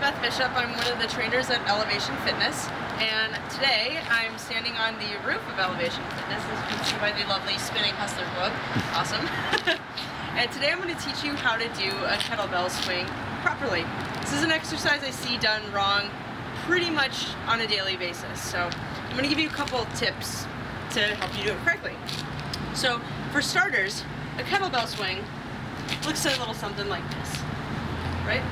Beth Bishop. I'm one of the trainers at Elevation Fitness, and today I'm standing on the roof of Elevation Fitness, as you can see by the lovely spinning hustler book. Awesome. And today I'm going to teach you how to do a kettlebell swing properly. This is an exercise I see done wrong pretty much on a daily basis, so I'm going to give you a couple tips to help you do it correctly. So for starters, a kettlebell swing looks a little something like this, right?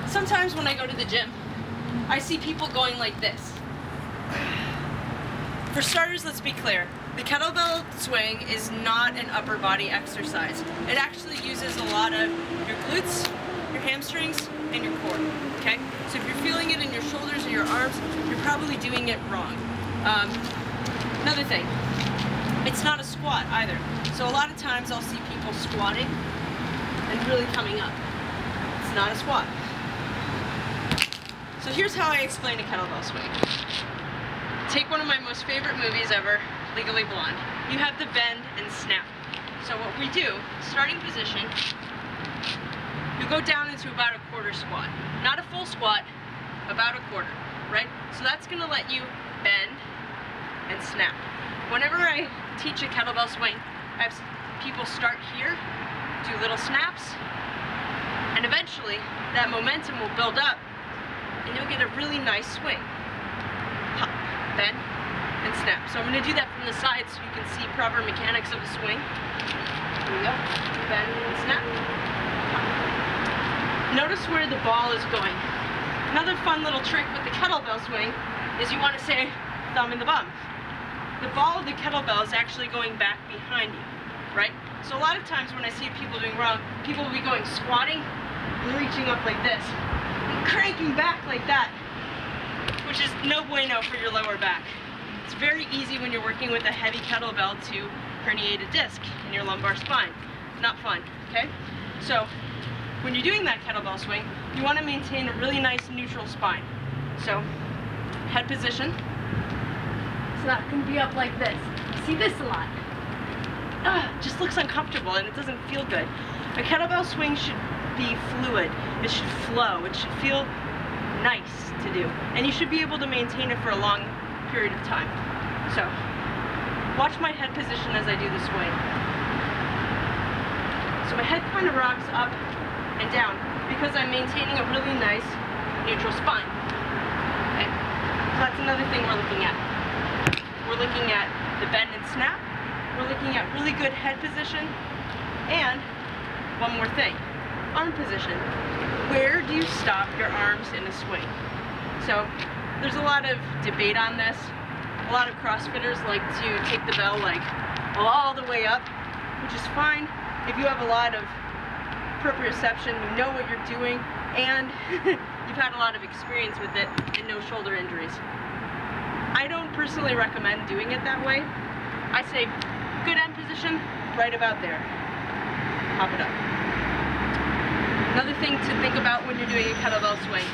Sometimes when I go to the gym, I see people going like this. For starters, let's be clear. The kettlebell swing is not an upper body exercise. It actually uses a lot of your glutes, your hamstrings, and your core, okay? So if you're feeling it in your shoulders or your arms, you're probably doing it wrong. Another thing, it's not a squat either. So a lot of times I'll see people squatting and really coming up. It's not a squat. So here's how I explain a kettlebell swing. Take one of my most favorite movies ever, Legally Blonde. You have the bend and snap. So what we do, starting position, you go down into about a quarter squat. Not a full squat, about a quarter, right? So that's gonna let you bend and snap. Whenever I teach a kettlebell swing, I have people start here, do little snaps, and eventually that momentum will build up and you'll get a really nice swing. Hop, bend, and snap. So I'm going to do that from the side so you can see proper mechanics of the swing. Here we go. Bend and snap. Hop. Notice where the ball is going. Another fun little trick with the kettlebell swing is you want to say thumb in the bum. The ball of the kettlebell is actually going back behind you, right? So a lot of times when I see people doing wrong, people will be going squatting and reaching up like this. Cranking back like that, which is no bueno for your lower back. It's very easy when you're working with a heavy kettlebell to herniate a disc in your lumbar spine. Not fun, okay? So when you're doing that kettlebell swing, you want to maintain a really nice neutral spine. So head position. It's not going to be up like this. You see this a lot. It just looks uncomfortable and it doesn't feel good. A kettlebell swing should be fluid. It should flow. It should feel nice to do. And you should be able to maintain it for a long period of time. So, watch my head position as I do the swing. So my head kind of rocks up and down because I'm maintaining a really nice neutral spine. Okay? So that's another thing we're looking at. We're looking at the bend and snap. We're looking at really good head position. And one more thing. Arm position. Where do you stop your arms in a swing? So there's a lot of debate on this. A lot of CrossFitters like to take the bell like all the way up, which is fine if you have a lot of proprioception, you know what you're doing, and you've had a lot of experience with it and no shoulder injuries. I don't personally recommend doing it that way. I say good end position, right about there. Pop it up. Another thing to think about when you're doing a kettlebell swing.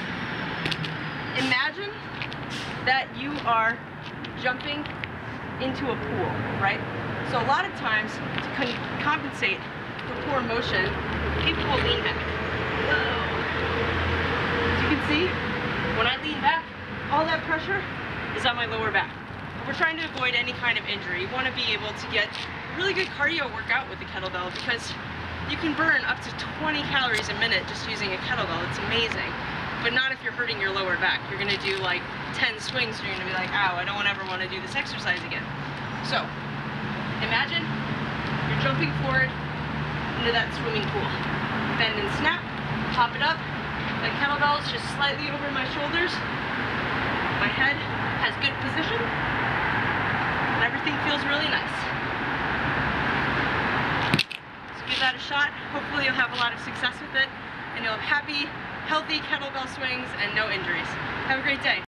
Imagine that you are jumping into a pool, right? So a lot of times, to compensate for poor motion, people will lean back. As you can see, when I lean back, all that pressure is on my lower back. We're trying to avoid any kind of injury. You want to be able to get really good cardio workout with the kettlebell because you can burn up to 20 calories a minute just using a kettlebell. It's amazing. But not if you're hurting your lower back. You're going to do like 10 swings and you're going to be like, ow, I don't ever want to do this exercise again. So, imagine you're jumping forward into that swimming pool. Bend and snap, pop it up. The kettlebell is just slightly over my shoulders. My head has good position. And everything feels really nice. Give that a shot. Hopefully you'll have a lot of success with it and you'll have happy, healthy kettlebell swings and no injuries. Have a great day.